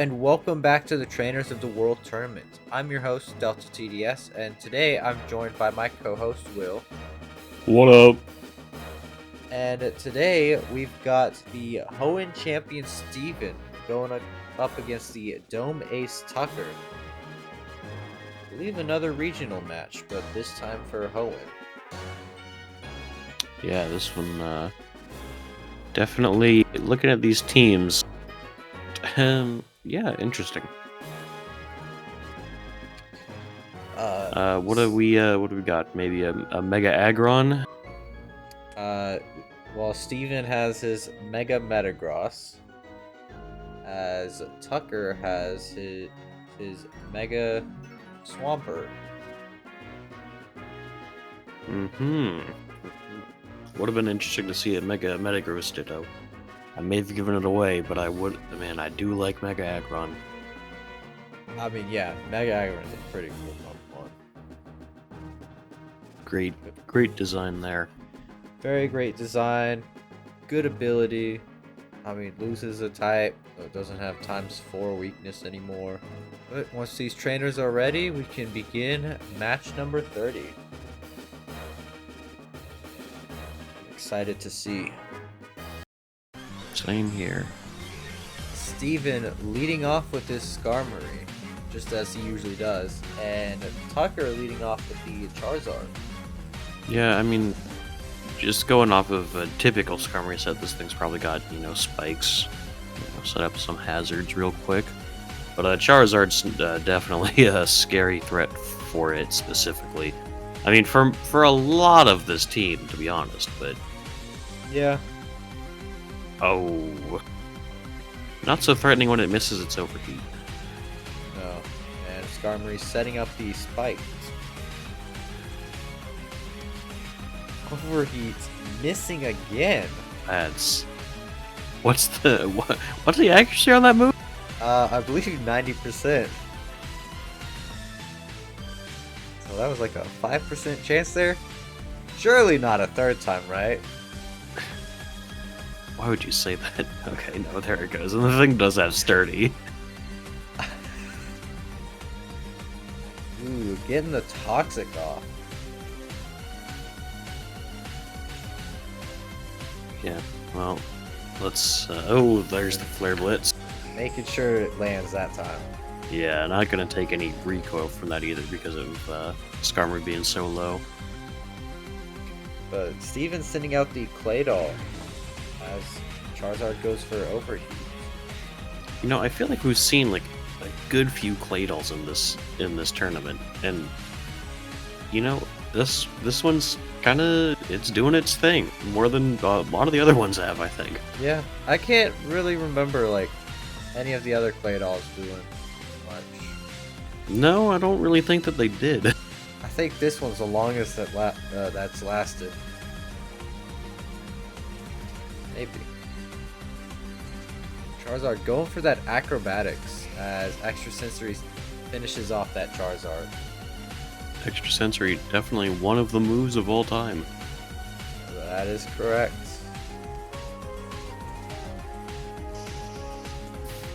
and welcome back to the Trainers of the World Tournament. I'm your host, DeltaTDS, and today I'm joined by my co-host, Will. What up? And today we've got the Hoenn champion, Steven, going up against the Dome Ace, Tucker. I believe another regional match, but this time for Hoenn. Yeah, this one, definitely looking at these teams. Yeah, interesting. What do we got? Maybe a Mega Aggron? Well, Steven has his Mega Metagross, as Tucker has his Mega Swampert. Would have been interesting to see a Mega Metagross Ditto. I may have given it away, but I do like Mega Aggron. I mean, yeah, Mega Aggron is a pretty cool Pokemon. Great design there. Very great design, good ability. I mean, loses a type, so it doesn't have ×4 weakness anymore. But once these trainers are ready, we can begin match number 30. Excited to see. Same here. Steven leading off with this Skarmory, just as he usually does, and Tucker leading off with the Charizard. Yeah, I mean, just going off of a typical Skarmory set, this thing's probably got, spikes, set up some hazards real quick. But Charizard's definitely a scary threat for it specifically. I mean, for a lot of this team, to be honest, but... Yeah. Oh. Not so threatening when it misses its overheat. No. And Skarmory setting up the spikes. Overheat missing again. What's the accuracy on that move? I believe 90%. So that was like a 5% chance there. Surely not a third time, right? Why would you say that? Okay, no, there it goes. And the thing does have sturdy. Ooh, getting the toxic off. Yeah, well, let's... oh, there's the Flare Blitz. Making sure it lands that time. Yeah, not gonna take any recoil from that either because of Skarmory being so low. But Steven's sending out the Claydol as Charizard goes for overheat. I feel like we've seen like a good few Claydols in this tournament, and this one's it's doing its thing more than a lot of the other ones have, I think. Yeah, I can't really remember like any of the other Claydols doing much. No, I don't really think that they did. I think this one's the longest that's lasted. Maybe. Charizard going for that acrobatics as Extrasensory finishes off that Charizard. Extrasensory, definitely one of the moves of all time. That is correct.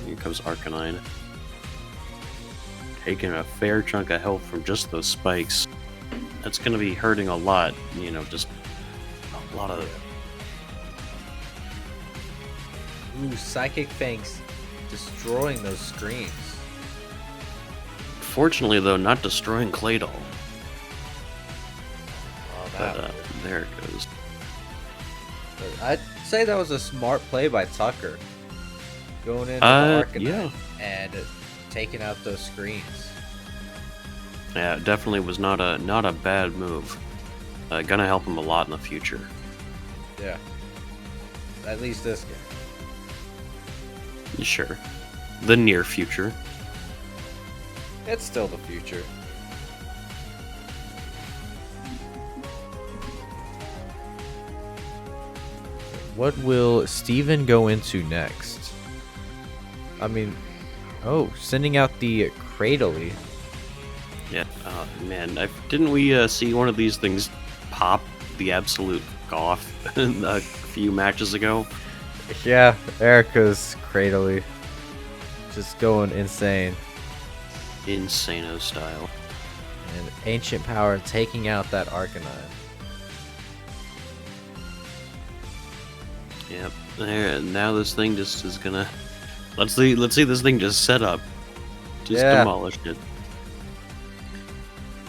Here comes Arcanine. Taking a fair chunk of health from just those spikes. That's going to be hurting a lot, just a lot of... Ooh, Psychic Fangs destroying those screens. Fortunately, though, not destroying Claydol. Oh, But there it goes. I'd say that was a smart play by Tucker. Going in with the Arcanine yeah. and taking out those screens. Yeah, it definitely was not a bad move. Gonna help him a lot in the future. Yeah. At least this game. Sure. The near future. It's still the future. What will Steven go into next? I mean, sending out the Cradily. Yeah, man, didn't we see one of these things pop the absolute off a few matches ago? Yeah, Erica's Cradily. just going insane. Insano style. And Ancient Power taking out that Arcanine. Yep. There. Now this thing just is gonna. Let's see this thing just set up. Just demolish it.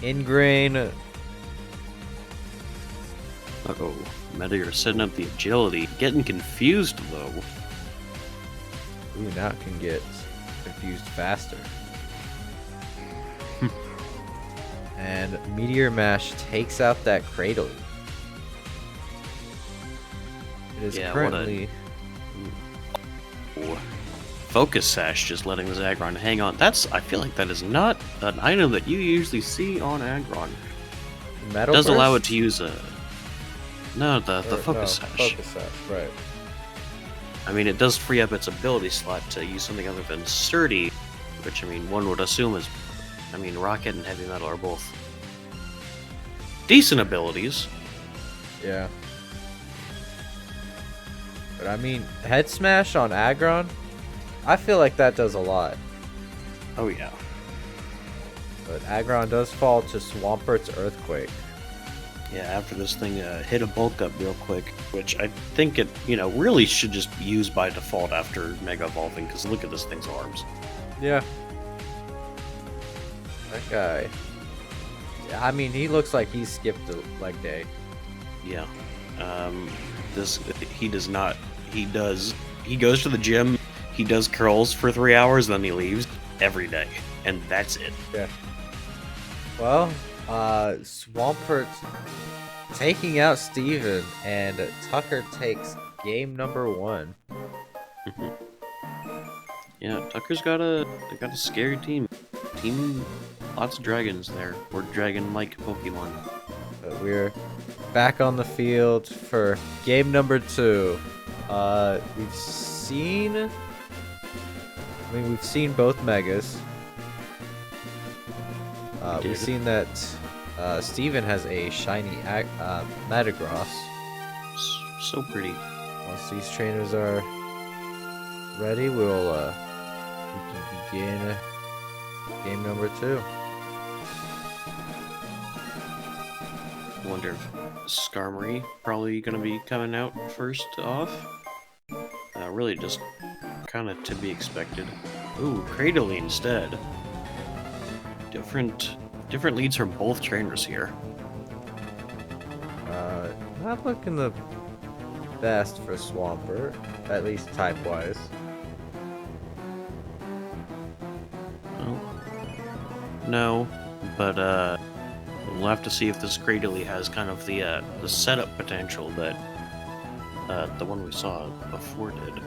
Ingrain. Uh-oh. Meteor setting up the agility. Getting confused, though. Ooh, now it can get confused faster. And Meteor Mash takes out that Cradle. It is currently... Focus Sash just letting this Aggron hang on. I feel like that is not an item that you usually see on Aggron. Metal does Burst? allow it to use a... No, the Focus Sash. Focus Sash, right. I mean, it does free up its ability slot to use something other than Sturdy, which, I mean, one would assume is... I mean, Rocket and Heavy Metal are both decent abilities. Yeah. But I mean, Head Smash on Aggron, I feel like that does a lot. Oh, yeah. But Aggron does fall to Swampert's Earthquake. Yeah, after this thing hit a bulk up real quick, which I think it, really should just be used by default after Mega Evolving, because look at this thing's arms. Yeah. That guy. Yeah, I mean, he looks like he skipped a leg day. Yeah. He does not. He goes to the gym, he does curls for 3 hours, then he leaves every day. And that's it. Yeah. Well, Swampert taking out Steven, and Tucker takes game number 1. Yeah, Tucker's got a scary team. Lots of dragons there, or dragon-like Pokemon. But we're back on the field for game number 2. We've seen both Megas. We've seen that Steven has a shiny Metagross. So pretty. Once these trainers are ready, we can begin game number 2. Wonder if Skarmory probably gonna be coming out first off. Really just kind of to be expected. Ooh, Cradle instead. Different leads from both trainers here. Not looking the best for Swampert, at least type-wise. No, but we'll have to see if this Cradle has kind of the setup potential that the one we saw before did.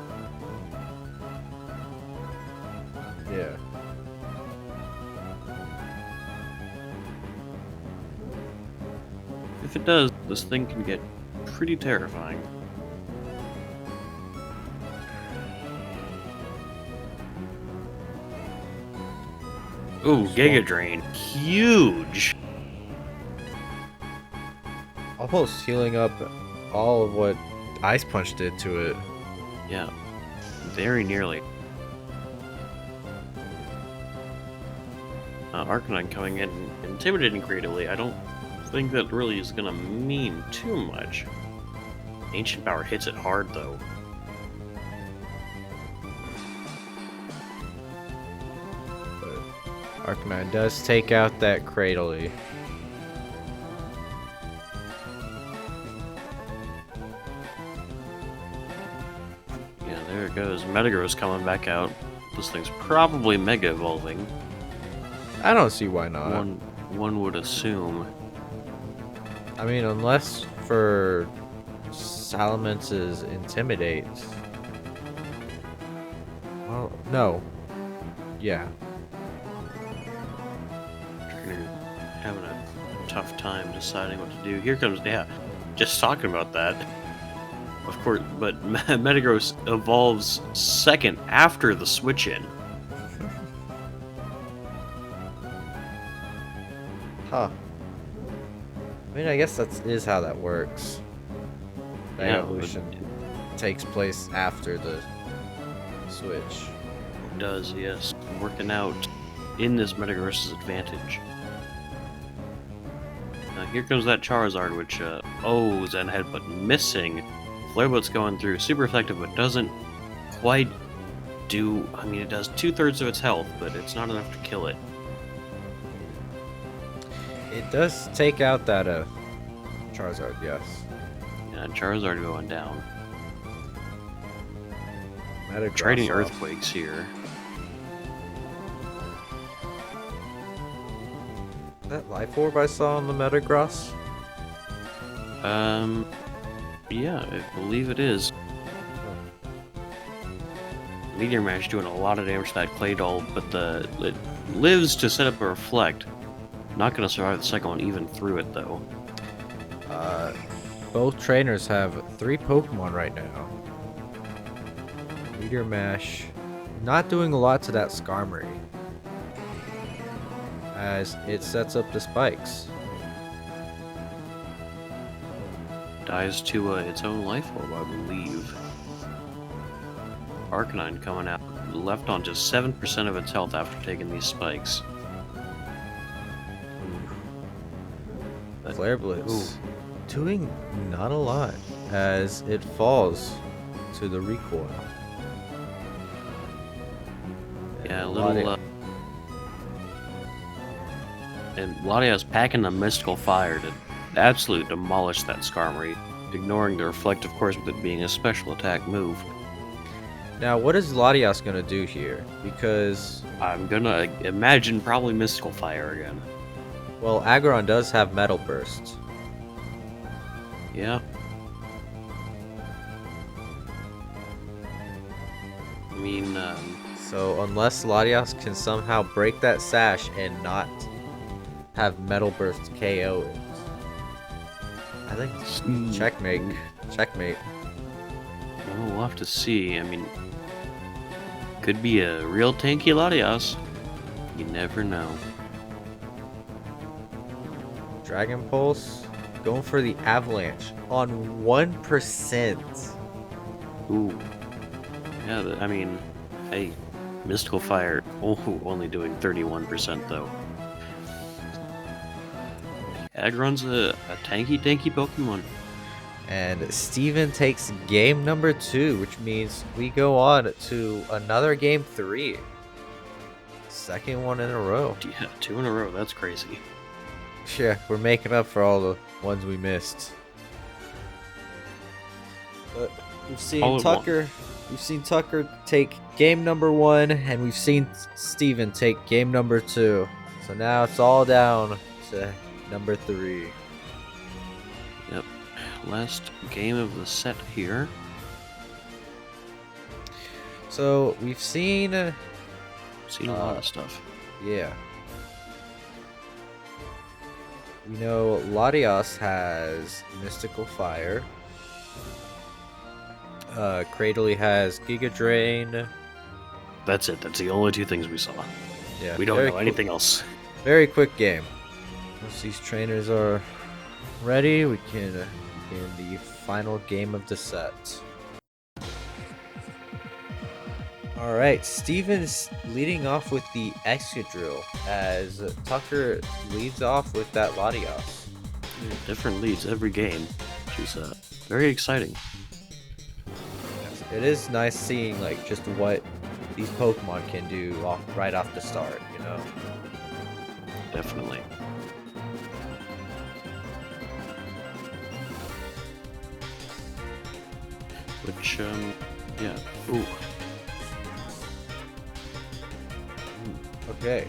Yeah. If it does, this thing can get pretty terrifying. Ooh, Giga Drain. Huge! Almost healing up all of what Ice Punch did to it. Yeah, very nearly. Arcanine coming in, intimidating Cradily. I don't think that really is gonna mean too much. Ancient Power hits it hard, though. But Arcanine does take out that Cradily. Yeah, there it goes. Metagross coming back out. This thing's probably Mega Evolving. I don't see why not. One would assume. I mean, unless for Salamence's Intimidate. Well, no. Yeah. Trainer having a tough time deciding what to do. Here comes, yeah, just talking about that. Of course, but Metagross evolves second after the switch in. Huh. I mean, I guess that is how that works. The Yeah, evolution takes place after the switch. does, yes. Working out in this Metagross's advantage. Now here comes that Charizard, which, oh, Zen Headbutt missing. Flare Boat's going through, super effective, but doesn't quite do... I mean, it does 2/3 of its health, but it's not enough to kill it. It does take out that Charizard, yes. Yeah, Charizard going down. Metagross Trading off. Earthquakes here. That Life Orb I saw on the Metagross? Yeah, I believe it is. Meteor Mash doing a lot of damage to that Claydol, but it lives to set up a Reflect. Not gonna survive the second one even through it, though. Both trainers have 3 Pokemon right now. Meteor Mash not doing a lot to that Skarmory, as it sets up the spikes. Dies to its own Life Orb, I believe. Arcanine coming out, left on just 7% of its health after taking these spikes. But, Flare Blitz doing not a lot as it falls to the recoil. yeah, a little. And Latias packing the Mystical Fire to absolutely demolish that Skarmory, ignoring the Reflect, of course, with it being a special attack move. Now, what is Latias gonna do here? Because, I'm gonna imagine probably Mystical Fire again. well, Aggron does have Metal Burst. Yeah. I mean, So unless Latias can somehow break that sash and not have Metal Burst KO it, I think it's checkmate. Checkmate. well, we'll have to see. I mean, could be a real tanky Latias. You never know. Dragon Pulse going for the Avalanche on 1%. Ooh. Yeah, I mean, hey, Mystical Fire only doing 31% though. Aggron's a tanky Pokemon. And Steven takes game number 2, which means we go on to another game 3. Second one in a row. Yeah, 2 in a row, that's crazy. Yeah, we're making up for all the ones we missed. But we've seen Tucker take game number 1, and we've seen Steven take game number 2. So now it's all down to number 3. Yep. Last game of the set here. So we've seen Seen a lot of stuff. yeah. We know Latias has Mystical Fire. Cradley has Giga Drain. That's it. That's the only 2 things we saw. Yeah, We don't very know anything else. Very quick game. Once these trainers are ready, we can begin the final game of the set. Alright, Steven's leading off with the Excadrill as Tucker leads off with that Latias. Different leads every game, which is very exciting. It is nice seeing like just what these Pokemon can do right off the start, you know? Definitely. Which, yeah. Ooh. Okay.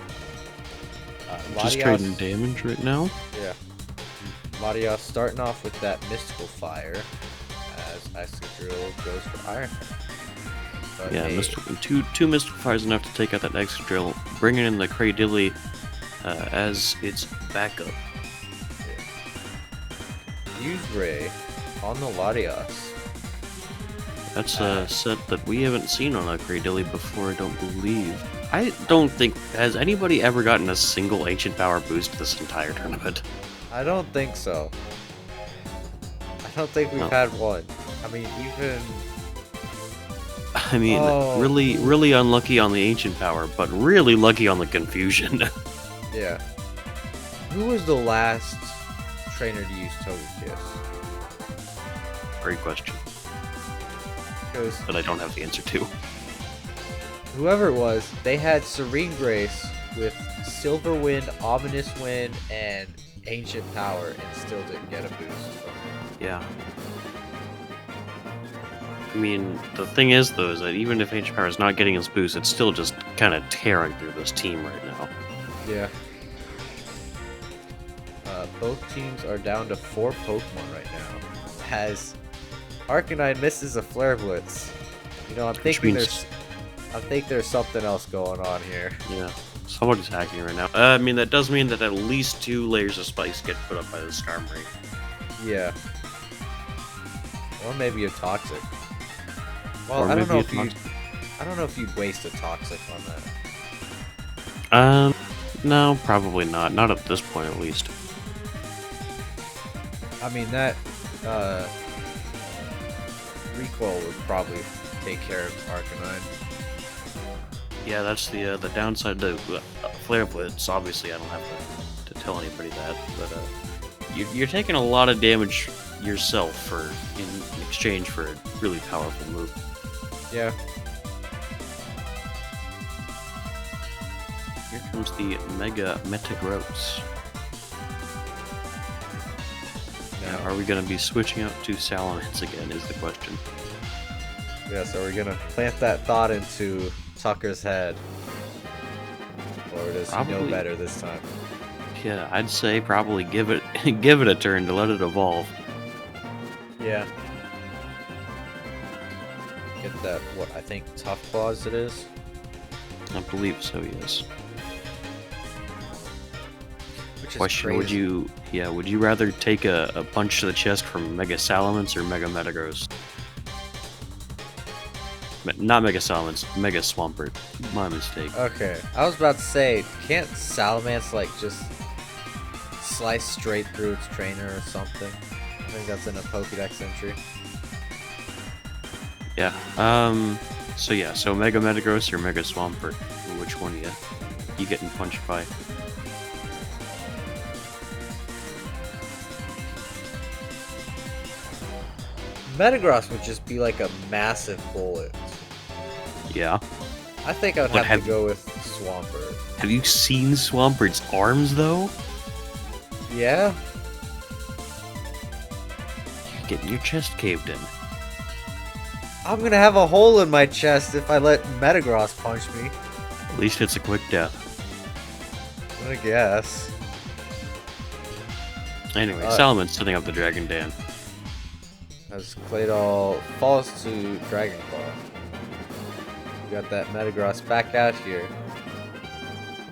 Just trading damage right now. Yeah. Latias starting off with that Mystical Fire as Excadrill goes for Iron. But Yeah, hey, two Mystical Fires enough to take out that Excadrill, bringing in the Cradilly as its backup. Use Ray on the Latias. That's a set that we haven't seen on a Cradilly before, I don't believe. I don't think... Has anybody ever gotten a single Ancient Power boost this entire tournament? I don't think so. I don't think we've had one. I mean, even I mean, Oh. really unlucky on the ancient power, but really lucky on the confusion. Yeah. Who was the last trainer to use Togekiss? Great question. Because That I don't have the answer to. whoever it was, they had Serene Grace with Silver Wind, Ominous Wind, and Ancient Power, and still didn't get a boost from it. Yeah. I mean, the thing is, though, is that even if Ancient Power is not getting his boost, it's still just kind of tearing through this team right now. Yeah. Both teams are down to 4 Pokemon right now. As Arcanine misses a Flare Blitz. You know, I'm thinking there's something else going on here. Yeah, somebody's hacking right now. I mean, that does mean that at least 2 layers of spikes get put up by the Skarmory. Yeah. Or maybe a Toxic. Well, Or I don't maybe know if you'd waste a Toxic on that. No, probably not. Not at this point, at least. I mean, that recoil would probably take care of Arcanine. Yeah, that's the downside to Flare Blitz. Obviously, I don't have to tell anybody that, but you're taking a lot of damage yourself in exchange for a really powerful move. Yeah. Here comes the Mega Metagross. Now, are we going to be switching out to Salamence again, is the question. Yeah, so we're gonna plant that thought into Tucker's head. Or does he know better this time? Yeah, I'd say probably give it give it a turn to let it evolve. Yeah. Get that, what I think Tough Claws it is? I believe so, yes. Which is Question, crazy. would you rather take a punch to the chest from Mega Salamence or Mega Metagross? Not Mega Salamence, Mega Swampert. My mistake. Okay, I was about to say, can't Salamence like just slice straight through its trainer or something? I think that's in a Pokédex entry. Yeah. So Mega Metagross or Mega Swampert? Which one you getting punched by? Metagross would just be like a massive bullet. Yeah. I think I'd have to go with Swampert. Have you seen Swampert's arms though? Yeah? You're getting your chest caved in. I'm gonna have a hole in my chest if I let Metagross punch me. At least it's a quick death. I guess. Anyway, Salamence setting up the Dragon Dan. As Claydol falls to Dragon Claw. We got that Metagross back out here.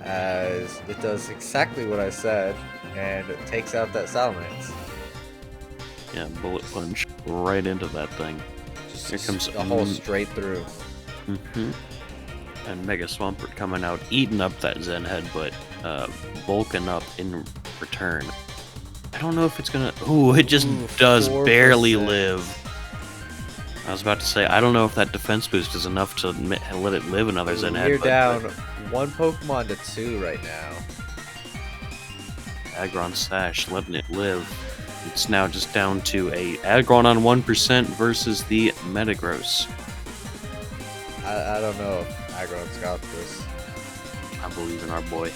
As it does exactly what I said, and it takes out that Salamence. Yeah, bullet punch right into that thing. Just Here comes the hole straight through. And Mega Swampert coming out, eating up that Zen Head, but bulking up in return. I don't know if it's gonna. Ooh, it just does 4%. barely live. I was about to say, I don't know if that defense boost is enough to let it live another Zen Head. You're down 1 Pokemon to 2 right now. Aggron Sash, letting it live. It's now just down to a Aggron on 1% versus the Metagross. I don't know if Aggron's got this. I believe in our boy.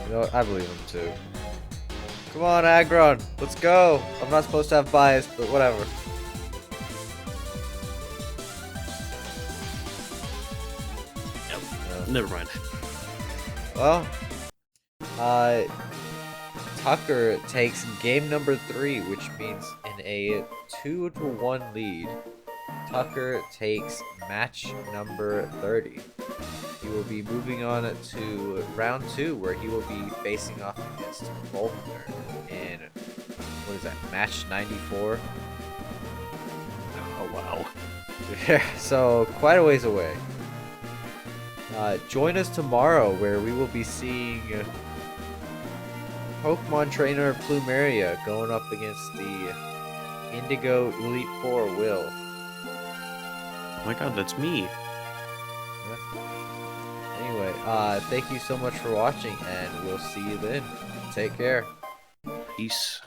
You know what? I believe him too. Come on, Aggron. Let's go. I'm not supposed to have bias, but whatever. Never mind. Well, Tucker takes game number 3, which means in a 2-1 lead, Tucker takes match number 30. He will be moving on to round 2, where he will be facing off against Volkner in, what is that, match 94? Oh, wow. Yeah, so quite a ways away. Join us tomorrow, where we will be seeing Pokemon Trainer Plumeria going up against the Indigo Elite Four Will. my god, that's me. Yeah. Anyway, thank you so much for watching, and we'll see you then. Take care. Peace.